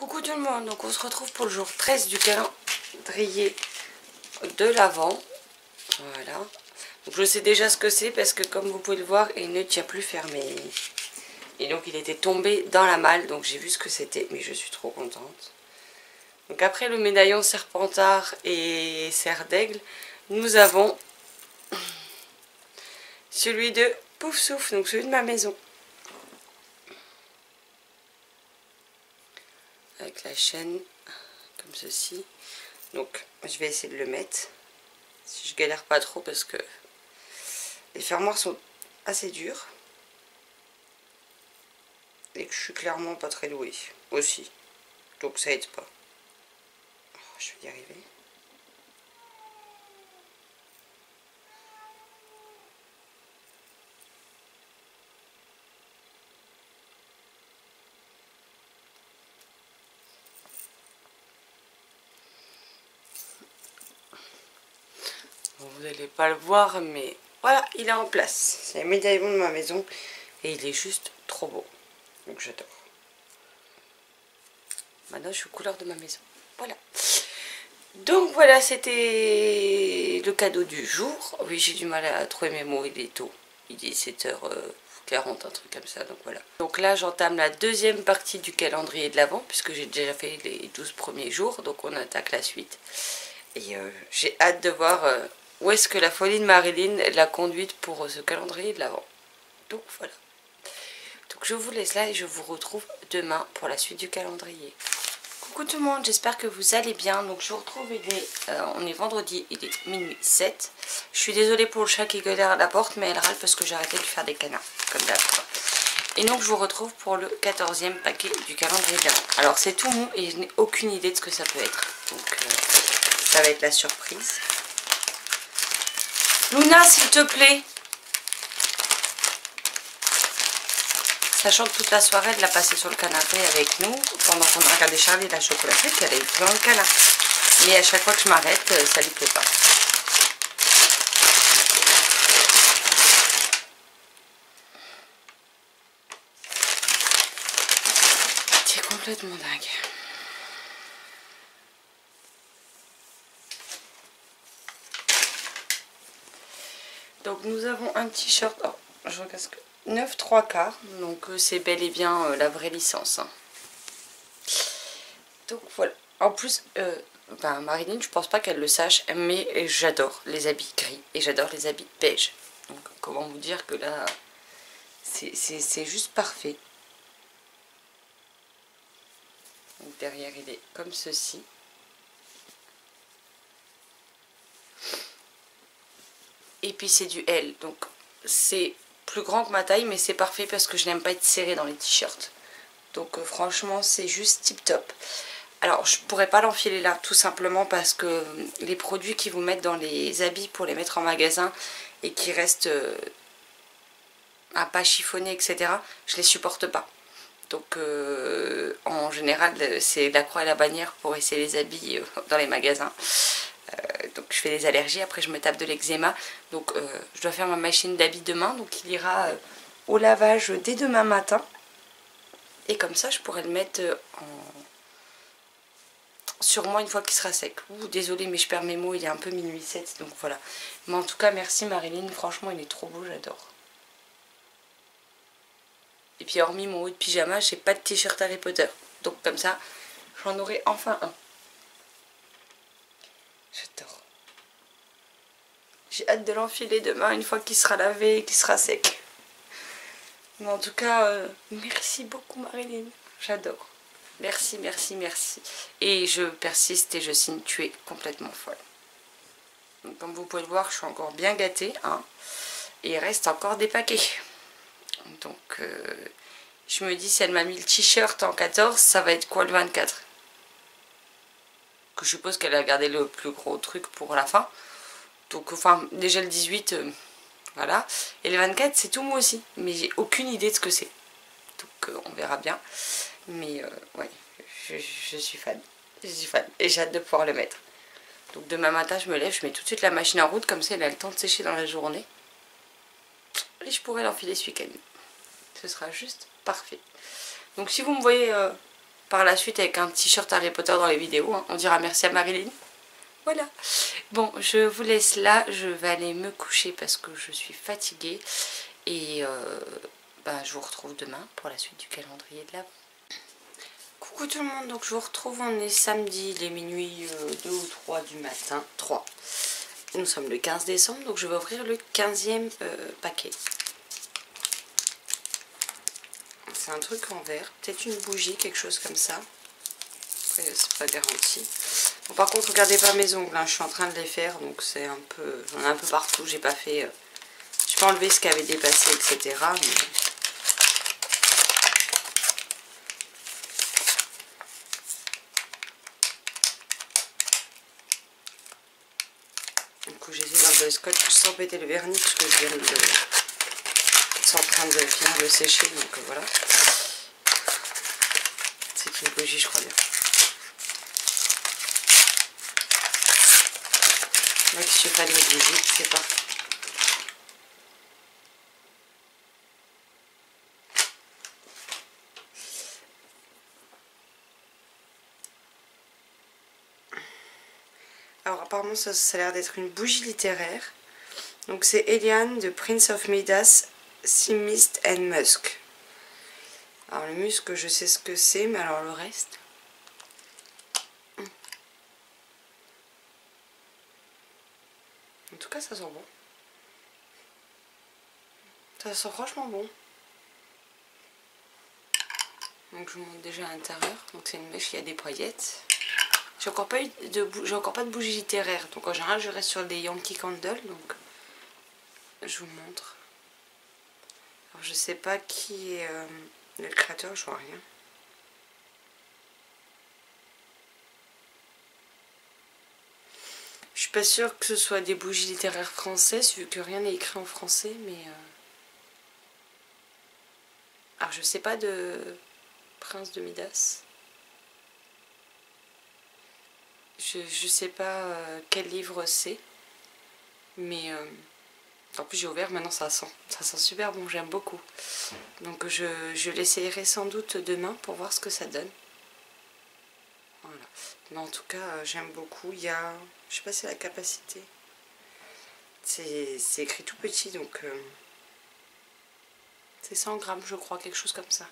Coucou tout le monde, donc on se retrouve pour le jour 13 du calendrier de l'Avent. Voilà. Donc je sais déjà ce que c'est parce que comme vous pouvez le voir, il ne tient plus fermé. Et donc il était tombé dans la malle, donc j'ai vu ce que c'était, mais je suis trop contente. Donc après le médaillon Serpentard et Serre d'Aigle, nous avons celui de Pouf Souffle, donc celui de ma maison. Avec la chaîne comme ceci. Donc je vais essayer de le mettre si je galère pas trop parce que les fermoirs sont assez durs et que je suis clairement pas très douée aussi, donc ça aide pas. Oh, je vais y arriver. Bon, vous n'allez pas le voir, mais voilà, il est en place. C'est un médaillon de ma maison et il est juste trop beau, donc j'adore. Maintenant je suis aux couleurs de ma maison, voilà. Donc voilà, c'était le cadeau du jour. Oui, j'ai du mal à trouver mes mots, il est tôt, il est 7h40, un truc comme ça, donc voilà. Donc là j'entame la deuxième partie du calendrier de l'Avent puisque j'ai déjà fait les 12 premiers jours, donc on attaque la suite. Et j'ai hâte de voir où est-ce que la folie de Marilyn l'a conduite pour ce calendrier de l'Avent. Donc voilà. Donc je vous laisse là et je vous retrouve demain pour la suite du calendrier. Coucou tout le monde, j'espère que vous allez bien. Donc je vous retrouve, on est vendredi, il est minuit 7. Je suis désolée pour le chat qui gueule à la porte, mais elle râle parce que j'ai arrêté de lui faire des câlins, comme d'hab. Et donc je vous retrouve pour le 14e paquet du calendrier de l'Avent. Alors c'est tout mou et je n'ai aucune idée de ce que ça peut être. Donc ça va être la surprise. Luna, s'il te plaît. Sachant que toute la soirée, elle l'a passé sur le canapé avec nous pendant qu'on a regardé Charlie et la chocolaterie, qu'elle a eu plein de câlins. Mais à chaque fois que je m'arrête, ça lui plaît pas. C'est complètement dingue. Donc nous avons un t-shirt, oh, je regarde ce que... 9 3/4, donc c'est bel et bien la vraie licence. Hein. Donc voilà. En plus, Marilyn, je pense pas qu'elle le sache, mais j'adore les habits gris et j'adore les habits beige. Donc comment vous dire que là, c'est juste parfait. Donc derrière, il est comme ceci. Et puis c'est du L, donc c'est plus grand que ma taille, mais c'est parfait parce que je n'aime pas être serrée dans les t-shirts. Donc franchement, c'est juste tip top. Alors je pourrais pas l'enfiler là, tout simplement parce que les produits qu'ils vous mettent dans les habits pour les mettre en magasin et qui restent à pas chiffonner, etc., je les supporte pas. Donc en général, c'est la croix et la bannière pour essayer les habits dans les magasins. Donc je fais des allergies, après je me tape de l'eczéma. Donc je dois faire ma machine d'habits demain, donc il ira au lavage dès demain matin. Et comme ça je pourrai le mettre sur moi une fois qu'il sera sec. Ouh, désolée mais je perds mes mots, il est un peu minuit 7, donc voilà. Mais en tout cas merci Marilyn, franchement il est trop beau, j'adore. Et puis hormis mon haut de pyjama, j'ai pas de t-shirt Harry Potter. Donc comme ça, j'en aurai enfin un. J'adore. J'ai hâte de l'enfiler demain une fois qu'il sera lavé et qu'il sera sec. Mais en tout cas, merci beaucoup Marilyn. J'adore. Merci, merci, merci. Et je persiste et je signe, tu es complètement folle. Donc, comme vous pouvez le voir, je suis encore bien gâtée. Hein, et il reste encore des paquets. Donc, je me dis, si elle m'a mis le t-shirt en 14, ça va être quoi le 24? Que je suppose qu'elle a gardé le plus gros truc pour la fin. Donc, enfin, déjà le 18, voilà. Et le 24, c'est tout moi aussi. Mais j'ai aucune idée de ce que c'est. Donc, on verra bien. Mais, ouais, je suis fan. Je suis fan. Et j'ai hâte de pouvoir le mettre. Donc, demain matin, je me lève, je mets tout de suite la machine en route. Comme ça, elle a le temps de sécher dans la journée. Et je pourrai l'enfiler ce week-end. Ce sera juste parfait. Donc, si vous me voyez par la suite avec un t-shirt Harry Potter dans les vidéos, hein. On dira merci à Marilyn. Voilà. Bon, je vous laisse là, je vais aller me coucher parce que je suis fatiguée. Et je vous retrouve demain pour la suite du calendrier de l'Avent. Coucou tout le monde, donc je vous retrouve, on est samedi, il est minuit 2 ou 3 du matin, 3. Nous sommes le 15 décembre, donc je vais ouvrir le 15e paquet. C'est un truc en verre, peut-être une bougie, quelque chose comme ça. Après, c'est pas garanti. Bon, par contre, regardez pas mes ongles, hein, je suis en train de les faire, donc c'est un peu, j'en ai un peu partout, j'ai pas fait, j'ai pas enlevé ce qui avait dépassé, etc. Mais... Du coup, j'essaie d'enlever le scotch sans péter le vernis, parce que je viens de... C'est en train de finir de sécher, donc voilà. C'est une bougie, je crois bien. Là, je suis fan de bougie, c'est parti. Alors apparemment ça a l'air d'être une bougie littéraire. Donc c'est Eliane de Prince of Midas, Sea Mist and Musk. Alors le musc je sais ce que c'est, mais alors le reste... En tout cas ça sent bon. Ça sent franchement bon. Donc je vous montre déjà à l'intérieur. Donc c'est une mèche, il y a des paillettes. J'ai encore pas de bougie littéraire. Donc en général je reste sur des Yankee Candle. Donc je vous montre. Alors je sais pas qui est le créateur, je vois rien. Je suis pas sûre que ce soit des bougies littéraires françaises vu que rien n'est écrit en français, mais alors je sais pas de Prince de Midas. Je sais pas quel livre c'est, mais en plus j'ai ouvert, maintenant ça sent super bon, j'aime beaucoup. Donc je l'essayerai sans doute demain pour voir ce que ça donne. Voilà. Mais en tout cas j'aime beaucoup, il y a, je sais pas si la capacité, c'est écrit tout petit, donc c'est 100 grammes je crois, quelque chose comme ça.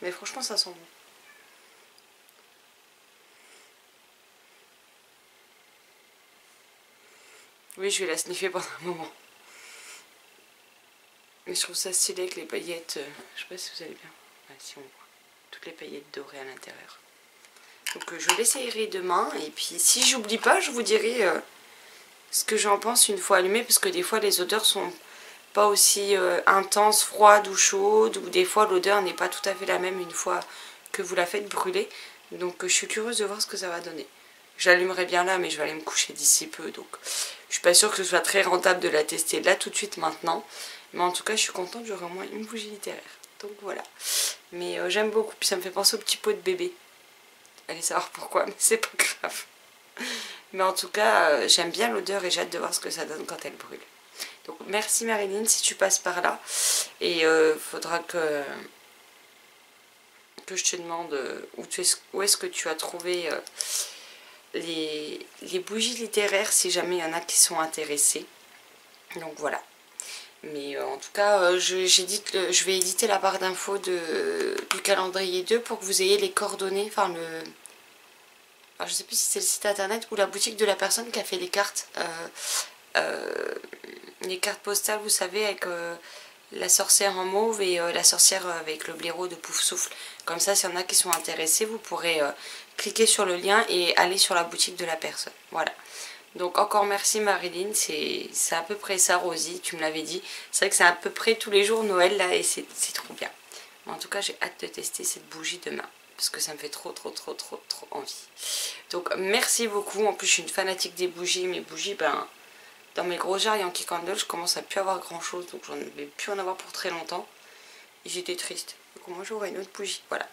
Mais franchement ça sent bon. Oui, je vais la sniffer pendant un moment. Mais je trouve ça stylé avec les paillettes. Je sais pas si vous allez bien. Ouais, si on voit. Toutes les paillettes dorées à l'intérieur. Donc je l'essayerai demain. Et puis si j'oublie pas, je vous dirai ce que j'en pense une fois allumée. Parce que des fois les odeurs sont pas aussi intenses, froides ou chaudes. Ou des fois l'odeur n'est pas tout à fait la même une fois que vous la faites brûler. Donc je suis curieuse de voir ce que ça va donner. J'allumerai bien là, mais je vais aller me coucher d'ici peu. Donc je suis pas sûre que ce soit très rentable de la tester là tout de suite maintenant. Mais en tout cas, je suis contente, j'aurai au moins une bougie littéraire. Donc voilà. Mais j'aime beaucoup. Puis ça me fait penser au petit pot de bébé. Allez savoir pourquoi, mais c'est pas grave. Mais en tout cas, j'aime bien l'odeur et j'ai hâte de voir ce que ça donne quand elle brûle. Donc merci Marilyn si tu passes par là. Et faudra que je te demande où est-ce que tu as trouvé les bougies littéraires, si jamais il y en a qui sont intéressés. Donc voilà. Mais en tout cas, je vais éditer la barre d'infos du calendrier 2 pour que vous ayez les coordonnées, enfin alors je sais plus si c'est le site internet ou la boutique de la personne qui a fait les cartes postales, vous savez, avec la sorcière en mauve et la sorcière avec le blaireau de Pouf Souffle. Comme ça, s'il y en a qui sont intéressés, vous pourrez cliquer sur le lien et aller sur la boutique de la personne. Voilà. Donc encore merci Marilyn, c'est à peu près ça Rosie, tu me l'avais dit. C'est vrai que c'est à peu près tous les jours Noël là et c'est trop bien. En tout cas j'ai hâte de tester cette bougie demain. Parce que ça me fait trop envie. Donc merci beaucoup, en plus je suis une fanatique des bougies. Mes bougies, dans mes gros jars Yankee Candle, je commence à plus avoir grand chose. Donc j'en vais plus en avoir pour très longtemps. Et j'étais triste. Donc moi j'aurai une autre bougie, voilà.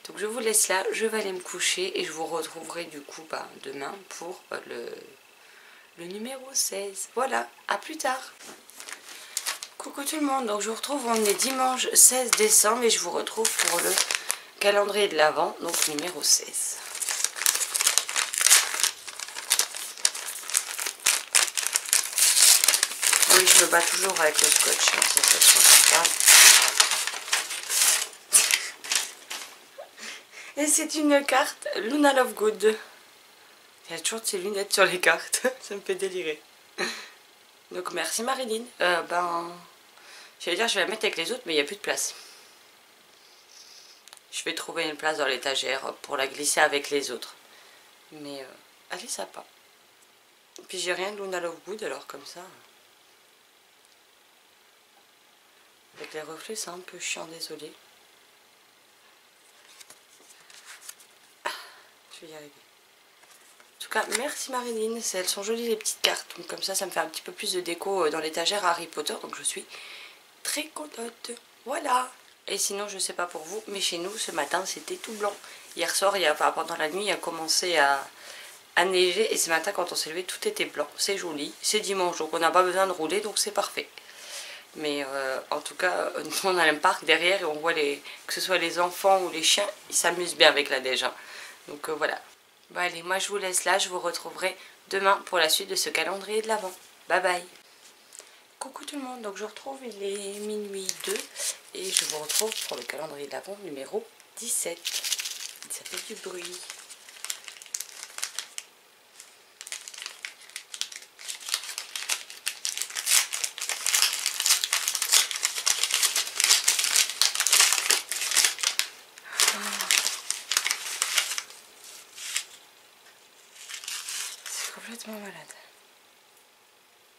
Donc je vous laisse là, je vais aller me coucher. Et je vous retrouverai du coup demain pour le numéro 16. Voilà, à plus tard. Coucou tout le monde, donc je vous retrouve, on est dimanche 16 décembre et je vous retrouve pour le calendrier de l'Avent, donc numéro 16. Oui, je me bats toujours avec le scotch, hein, ça change pas. Et c'est une carte Luna Lovegood. Il y a toujours de ces lunettes sur les cartes, ça me fait délirer. Donc merci Marilyn. J'allais dire je vais la mettre avec les autres, mais il n'y a plus de place. Je vais trouver une place dans l'étagère pour la glisser avec les autres. Mais elle est sympa. Puis j'ai rien de Luna Lovegood, alors comme ça. Avec les reflets, c'est un peu chiant, désolé. Je vais y arriver. En tout cas, merci Marilyn. Elles sont jolies les petites cartes. Donc comme ça me fait un petit peu plus de déco dans l'étagère Harry Potter. Donc je suis très contente. Voilà. Et sinon, je sais pas pour vous, mais chez nous, ce matin, c'était tout blanc. Hier soir, pendant la nuit, il a commencé à neiger. Et ce matin, quand on s'est levé, tout était blanc. C'est joli. C'est dimanche, donc on n'a pas besoin de rouler, donc c'est parfait. Mais en tout cas, on a un parc derrière et on voit que ce soit les enfants ou les chiens, ils s'amusent bien avec la neige. Hein. Donc voilà. Bon allez, moi je vous laisse là, je vous retrouverai demain pour la suite de ce calendrier de l'Avent. Bye bye. Coucou tout le monde, donc je retrouve, il est minuit 2 et je vous retrouve pour le calendrier de l'Avent numéro 17. Ça fait du bruit. C'est complètement malade.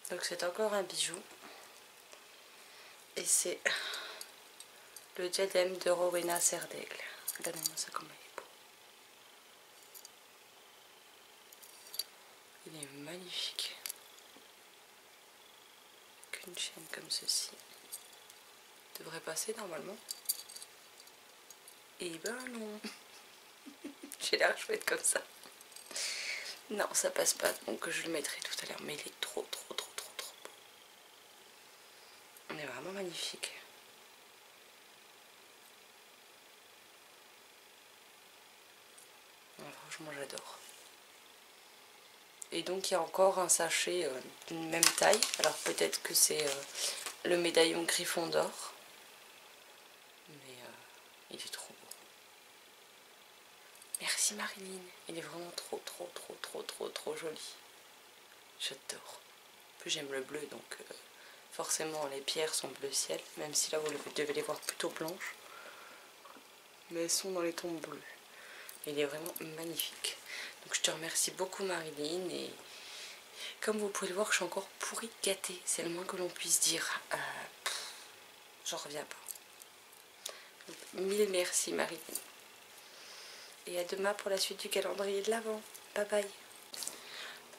Donc c'est encore un bijou. Et c'est le diadème de Rowena Serdaigle. Regardez-moi ça comme il est beau. Il est magnifique. Qu'une chaîne comme ceci devrait passer normalement. Et ben non. J'ai l'air chouette comme ça. Non, ça passe pas, donc je le mettrai tout à l'heure. Mais il est trop beau. On est vraiment magnifique. Franchement, j'adore. Et donc, il y a encore un sachet d'une même taille. Alors, peut-être que c'est le médaillon Griffon d'or. Mais il est trop beau. Merci Marilyn. Il est vraiment trop joli. J'adore. En plus, j'aime le bleu, donc forcément, les pierres sont bleu ciel. Même si là, vous devez les voir plutôt blanches. Mais elles sont dans les tons bleus. Il est vraiment magnifique. Donc je te remercie beaucoup Marilyn et comme vous pouvez le voir je suis encore pourrie gâtée. C'est le moins que l'on puisse dire. J'en reviens pas. Donc, mille merci Marilyn. Et à demain pour la suite du calendrier de l'Avent. Bye bye.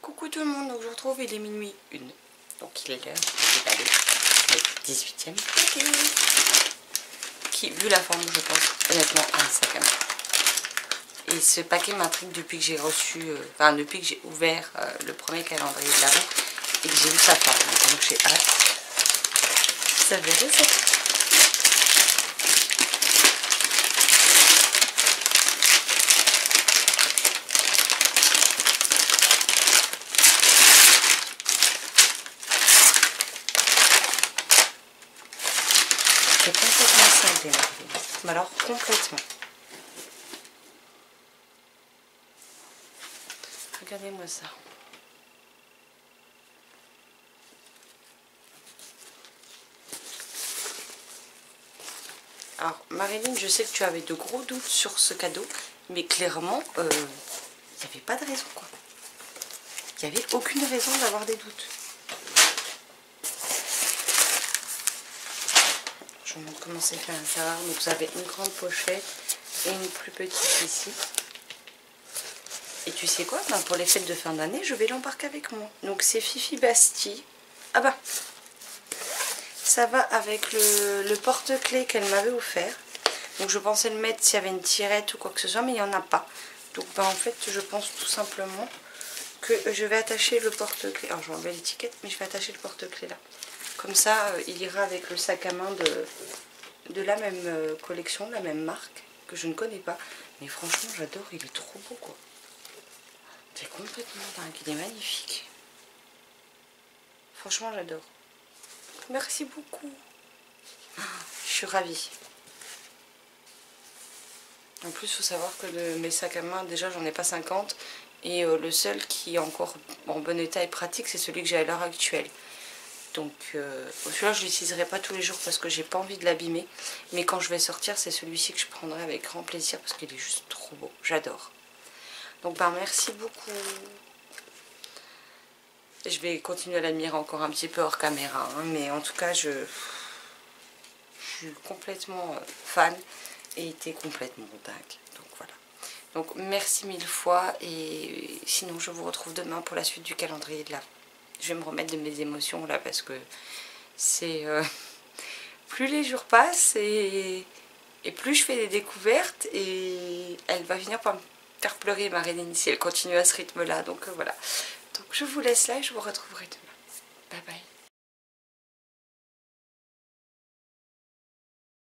Coucou tout le monde, donc je vous retrouve, il est minuit 1. Donc il est l'heure le 18e paquet. Qui, vu la forme, je pense honnêtement un sac à main. Et ce paquet m'intrigue depuis que j'ai reçu, depuis que j'ai ouvert le premier calendrier de l'Avent et que j'ai vu sa forme. Donc j'ai hâte. Ça verrait ça. C'est complètement simple, mais alors complètement. Regardez-moi ça. Alors Marilyn, je sais que tu avais de gros doutes sur ce cadeau, mais clairement, il n'y avait pas de raison quoi. Il n'y avait aucune raison d'avoir des doutes. Je vous montre comment c'est fait à l'intérieur. Donc vous avez une grande pochette et une plus petite ici. Et tu sais quoi, pour les fêtes de fin d'année, je vais l'embarquer avec moi. Donc c'est Fifi Bastille. Ah bah, ça va avec le porte-clés qu'elle m'avait offert. Donc je pensais le mettre s'il y avait une tirette ou quoi que ce soit, mais il n'y en a pas. Donc en fait, je pense tout simplement que je vais attacher le porte-clés. Alors je vais enlever l'étiquette, mais je vais attacher le porte-clés là. Comme ça, il ira avec le sac à main de la même collection, de la même marque. que je ne connais pas. Mais franchement, j'adore, il est trop beau quoi. C'est complètement dingue, il est magnifique. Franchement, j'adore. Merci beaucoup. Je suis ravie. En plus, il faut savoir que mes sacs à main, déjà, j'en ai pas 50. Et le seul qui est encore en bon état et pratique, c'est celui que j'ai à l'heure actuelle. Donc, celui-là, je ne l'utiliserai pas tous les jours parce que j'ai pas envie de l'abîmer. Mais quand je vais sortir, c'est celui-ci que je prendrai avec grand plaisir parce qu'il est juste trop beau. J'adore. Donc, merci beaucoup. Je vais continuer à l'admirer encore un petit peu hors caméra. Hein, mais en tout cas, je suis complètement fan et était complètement dingue. Donc, voilà. Donc, merci mille fois. Et sinon, je vous retrouve demain pour la suite du calendrier de l'Avent. Je vais me remettre de mes émotions là parce que c'est... plus les jours passent et plus je fais des découvertes et elle va finir par me faire pleurer, Marilyn, si elle continue à ce rythme là. Donc voilà. Donc je vous laisse là et je vous retrouverai demain. Bye bye.